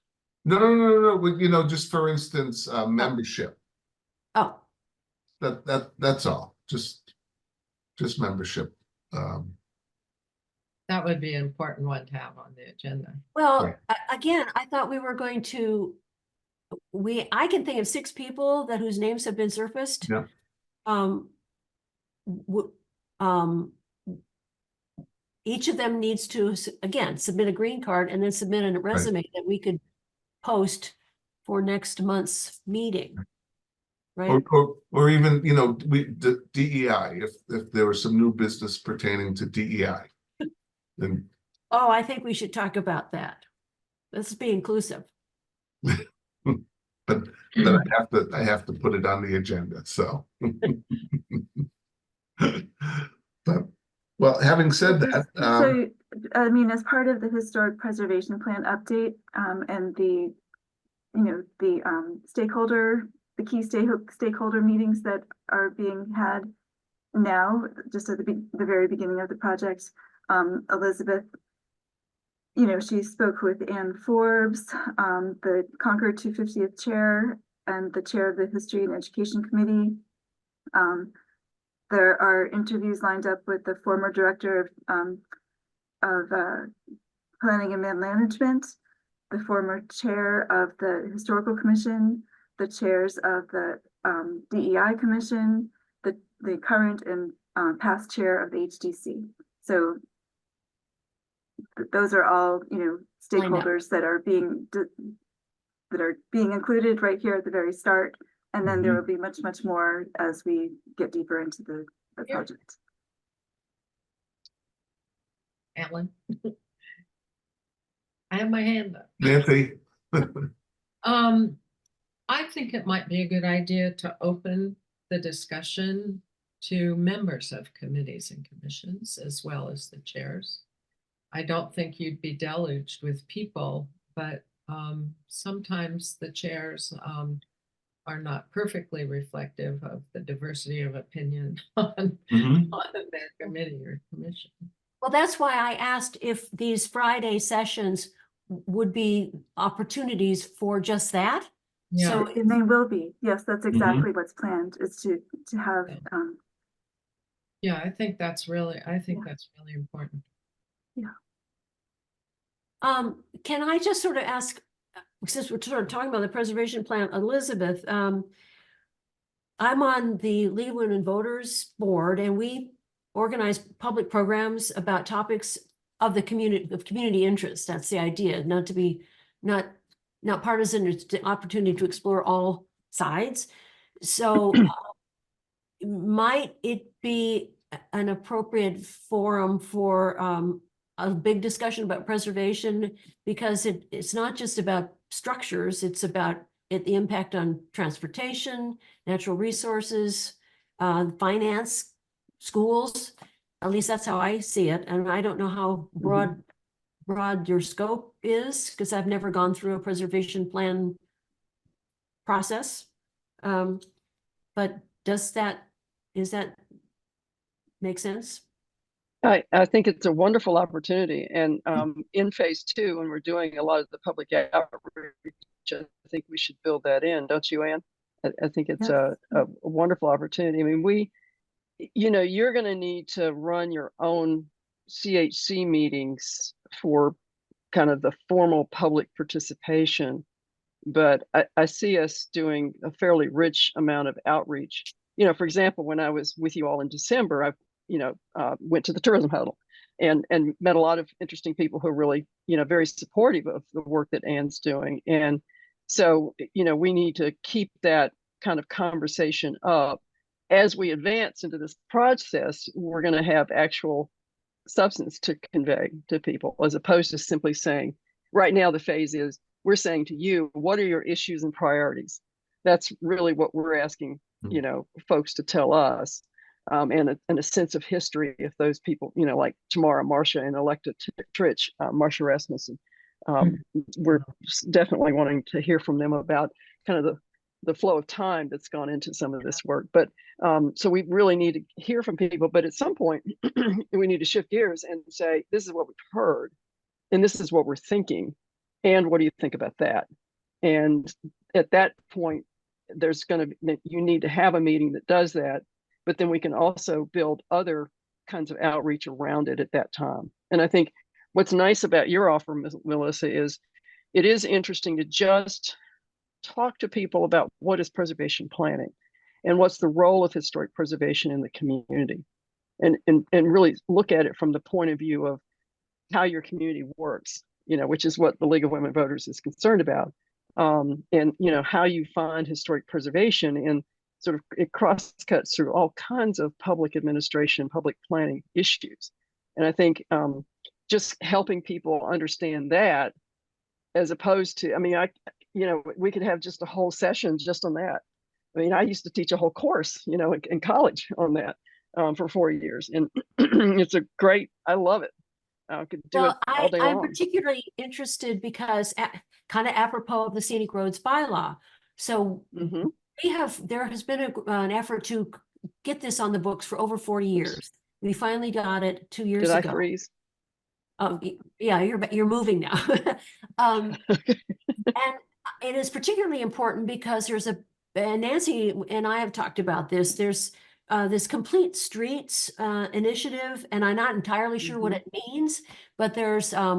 No, just for instance, membership, Oh, that's all, just membership. That would be an important one to have on the agenda. well, Right. again, I thought we were going to, I can think of 6 people whose names have been surfaced. Yeah. w- um, Each of them needs to, again, submit a green card and then submit a resume that we could post for next month's meeting. Right? Or even, DEI, if there was some new business pertaining to DEI. Then, Oh, I think we should talk about that. Let's be inclusive. but I have to put it on the agenda, so. But, well, having said that, So, I mean, as part of the historic preservation plan update, and the key stakeholder meetings that are being had now, just at the very beginning of the project, Elizabeth, she spoke with Ann Forbes, the Concord 250th chair, and the chair of the History and Education Committee. There are interviews lined up with the former director of Planning and Land Management, the former chair of the Historical Commission, the chairs of the DEI Commission, the current and past chair of the HDC. So those are all, stakeholders that are being included right here at the very start. And then there will be much, much more as we get deeper into the Yeah. project. Alan? I have my hand up. Nancy, I think it might be a good idea to open the discussion to members of committees and commissions as well as the chairs. I don't think you'd be deluged with people, but sometimes the chairs are not perfectly reflective of the diversity of opinion on their committee or commission. Well, that's why I asked if these Friday sessions would be opportunities for just that. Yeah. So And they will be, yes, that's exactly what's planned, is to have, Yeah, I think that's really important. can I just sort of ask, since we're sort of talking about the preservation plan, Elizabeth, I'm on the League of Women Voters Board, and we organize public programs about topics of the community interest. That's the idea, not to be, not partisan, it's the opportunity to explore all sides. So might it be an appropriate forum for a big discussion about preservation, because it's not just about structures, it's about the impact on transportation, natural resources, finance, schools. At least that's how I see it. And I don't know how broad your scope is, because I've never gone through a preservation plan process. But does that make sense? I think it's a wonderful opportunity, and in phase 2, when we're doing a lot of the public outreach, I think we should build that in, don't you, Anne? I think it's Yes. a wonderful opportunity. I mean, you're going to need to run your own CHC meetings for kind of the formal public participation, but I see us doing a fairly rich amount of outreach. For example, when I was with you all in December, I went to the tourism huddle and met a lot of interesting people who are really very supportive of the work that Anne's doing. And so we need to keep that kind of conversation up. As we advance into this process, we're going to have actual substance to convey to people, as opposed to simply saying, right now the phase is we're saying to you, what are your issues and priorities? That's really what we're asking folks to tell us, and a sense of history if those people, like Tamara, Marcia, and Electa Trich, Marcia Rasmussen, we're definitely wanting to hear from them about kind of the flow of time that's gone into some of this work. But so we really need to hear from people, but at some point we need to shift gears and say, this is what we've heard and this is what we're thinking, and what do you think about that? And at that point, you need to have a meeting that does that, but then we can also build other kinds of outreach around it at that time. And I think what's nice about your offer, Melissa, is it is interesting to just talk to people about what is preservation planning and what's the role of historic preservation in the community, and really look at it from the point of view of how your community works, which is what the League of Women Voters is concerned about. And how you find historic preservation, and sort of it cross cuts through all kinds of public administration, public planning issues. And I think just helping people understand that, as opposed to, we could have just a whole session just on that. I mean, I used to teach a whole course, in college on that for 4 years, and it's I love it. I could do it all day long. I'm particularly interested because kind of apropos of the scenic roads bylaw. So there has been an effort to get this on the books for over 40 years. We finally got it 2 years ago. Did I freeze? Yeah, you're moving now. And it is particularly important because and Nancy and I have talked about this. There's this Complete Streets initiative, and I'm not entirely sure what it means, but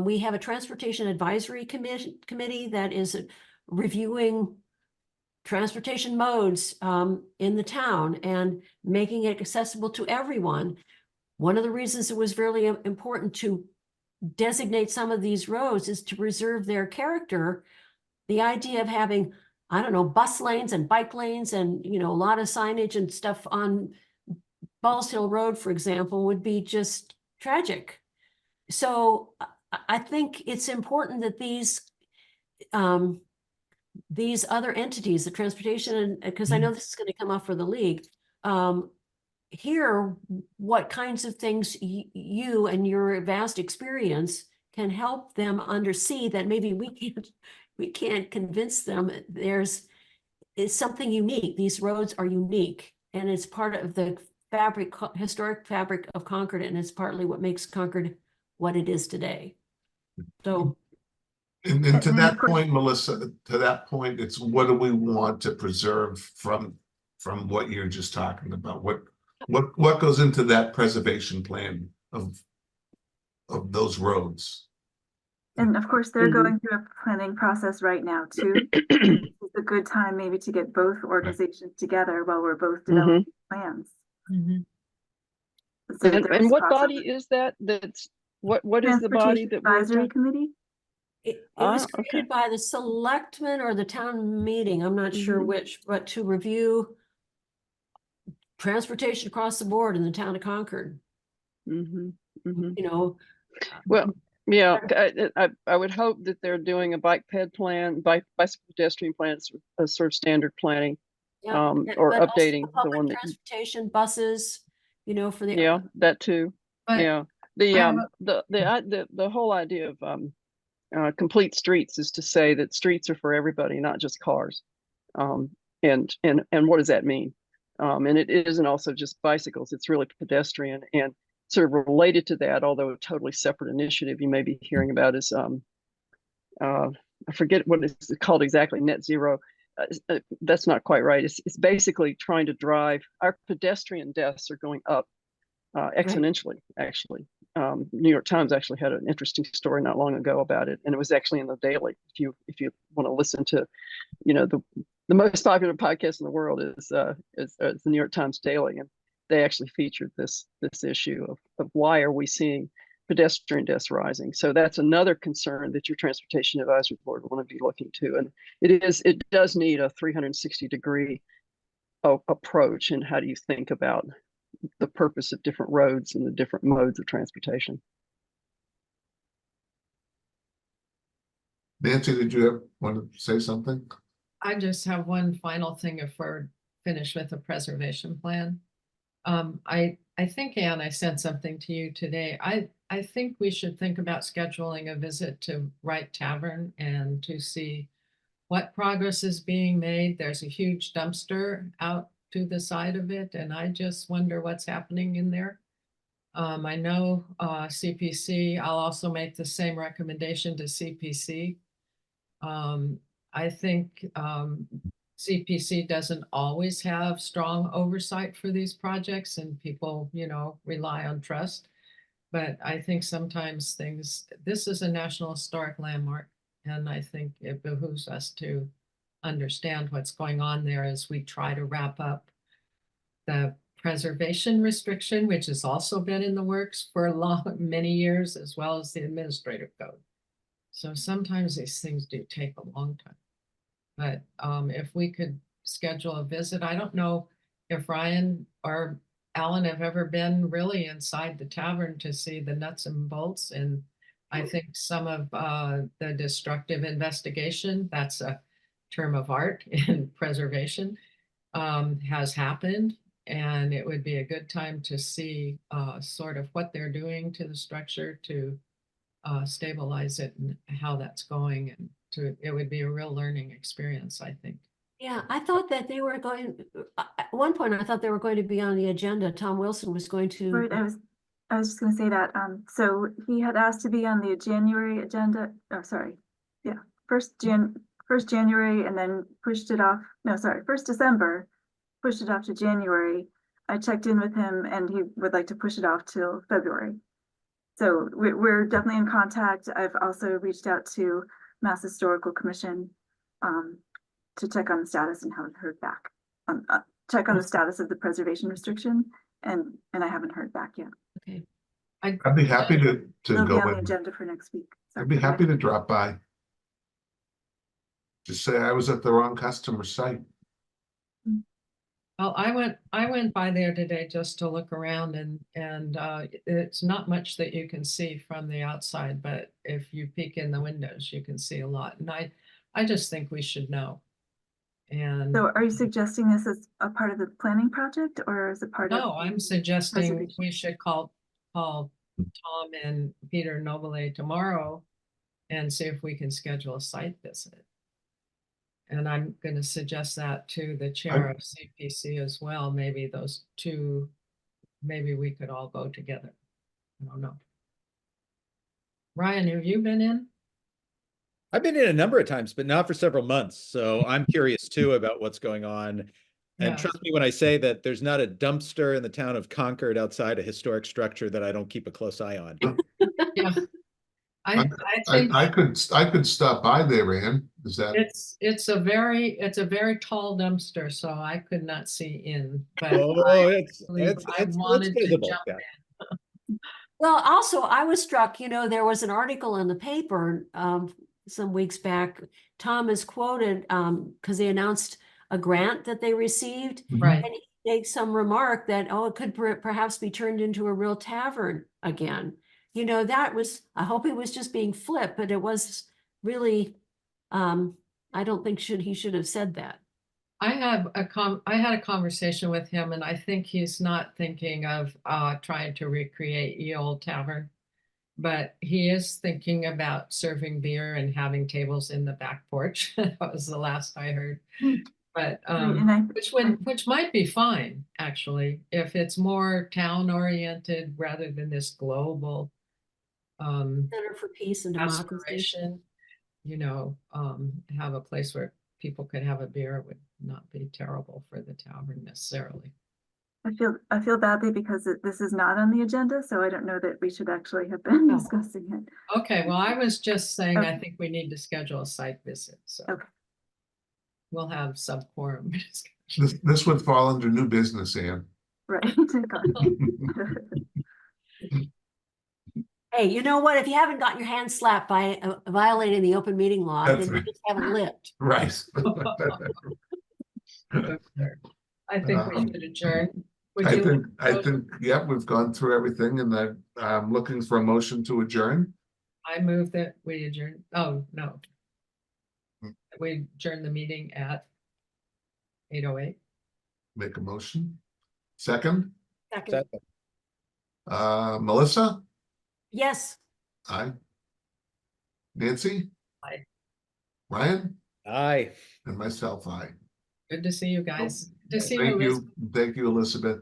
we have a transportation advisory committee that is reviewing transportation modes in the town and making it accessible to everyone. One of the reasons it was really important to designate some of these roads is to preserve their character. The idea of having, I don't know, bus lanes and bike lanes and, a lot of signage and stuff on Balls Hill Road, for example, would be just tragic. So I think it's important that these other entities, the transportation, because I know this is going to come up for the league, hear what kinds of things you and your vast experience can help them see that maybe we can't convince them it's something unique. These roads are unique, and it's part of the historic fabric of Concord, and it's partly what makes Concord what it is today. So, and to that point, Melissa, it's what do we want to preserve from what you're just talking about? What goes into that preservation plan of those roads? And of course, they're going through a planning process right now too. It's a good time maybe to get both organizations together while we're both developing plans. So and what body is that? What is the body that we're advisory committee? It was created by the selectmen or the town meeting, I'm not sure which, but to review transportation across the board in the town of Concord. Well, yeah, I would hope that they're doing a bike ped plan, bicycle pedestrian plans, a sort of standard planning, or updating the one that transportation buses, for the that too. But The whole idea of complete streets is to say that streets are for everybody, not just cars. And what does that mean? And it isn't also just bicycles, it's really pedestrian. And sort of related to that, although a totally separate initiative you may be hearing about, is I forget what it's called exactly, net zero, that's not quite right. It's basically trying to drive, our pedestrian deaths are going up exponentially, actually. New York Times actually had an interesting story not long ago about it, and it was actually in the Daily. If you want to listen to, the most popular podcast in the world is the New York Times Daily, and they actually featured this issue of why are we seeing pedestrian deaths rising. So that's another concern that your Transportation Advisory Board will want to be looking to, and it does need a 360-degree approach. And how do you think about the purpose of different roads and the different modes of transportation? Nancy, did you want to say something? I just have one final thing if we're finished with the preservation plan. I think, Anne, I sent something to you today. I think we should think about scheduling a visit to Wright Tavern and to see what progress is being made. There's a huge dumpster out to the side of it, and I just wonder what's happening in there. I know CPC, I'll also make the same recommendation to CPC. I think CPC doesn't always have strong oversight for these projects, and people, rely on trust. But I think sometimes this is a National Historic Landmark, and I think it behooves us to understand what's going on there as we try to wrap up the preservation restriction, which has also been in the works for many years, as well as the administrative code. So sometimes these things do take a long time. But if we could schedule a visit, I don't know if Ryan or Alan have ever been really inside the tavern to see the nuts and bolts. And I think some of the destructive investigation, that's a term of art in preservation, has happened. And it would be a good time to see sort of what they're doing to the structure to stabilize it and how that's going. And it would be a real learning experience, I think. Yeah, I thought that they were going, at one point, I thought they were going to be on the agenda. Tom Wilson was going to. Right, I was just gonna say that, so he had asked to be on the January agenda, oh, sorry. Yeah, first January, and then pushed it off, no, sorry, 1st December, pushed it off to January. I checked in with him and he would like to push it off till February. So we're definitely in contact. I've also reached out to Mass Historical Commission to check on the status and haven't heard back. Check on the status of the preservation restriction, and I haven't heard back yet. Okay. I'd be happy to It'll be go on the in. agenda for next week. I'd be happy to drop by. Just say I was at the wrong customer site. Well, I went by there today just to look around, and it's not much that you can see from the outside, but if you peek in the windows, you can see a lot. And I just think we should know. And So are you suggesting this as a part of the planning project, or as a part of? no, I'm suggesting preservation? we should call Tom and Peter Noble tomorrow and see if we can schedule a site visit. And I'm going to suggest that to the chair of CPC as well. Maybe those two, maybe we could all go together. I don't know. Ryan, have you been in? I've been in a number of times, but not for several months. So I'm curious too about what's going on. And Yeah. trust me when I say that there's not a dumpster in the town of Concord outside a historic structure that I don't keep a close eye on. Yeah. I think I could stop by there, Ann. Is that? it's a very tall dumpster, so I could not see in. But Oh, I it's wanted to visible. jump Yeah. in. Well, also, I was struck, there was an article in the paper some weeks back. Tom is quoted because they announced a grant that they received. Right. And he makes some remark that, it could perhaps be turned into a real tavern again. That was, I hope it was just being flipped, but it was really, I don't think he should have said that. I had a conversation with him, and I think he's not thinking of trying to recreate ye old tavern, but he is thinking about serving beer and having tables in the back porch. That was the last I heard. But which might be fine, actually, if it's more town oriented rather than this global Center for Peace and Democracy. aspiration. Have a place where people could have a beer, it would not be terrible for the tavern necessarily. I feel badly because this is not on the agenda, so I don't know that we should actually have been Oh. discussing it. Okay, well, I was just saying, I Okay. think we need to schedule a site visit, so. Okay. We'll have sub quorum. This would fall under new business, Ann. Right. Hey, you know what? If you haven't gotten your hand slapped by violating the open meeting law, That's then you right. just haven't lived. Right. I think we should adjourn. Would I you think, like to vote? yeah, we've gone through everything and I'm looking for a motion to adjourn. I move that we adjourn. Oh, no. Hmm. We adjourn the meeting at 8:08. Make a motion. Second, Second. Melissa? Yes. Aye. Nancy? Aye. Ryan? Aye. And myself, aye. Good to see you guys. Good to see Thank you. you. Thank you, Elizabeth.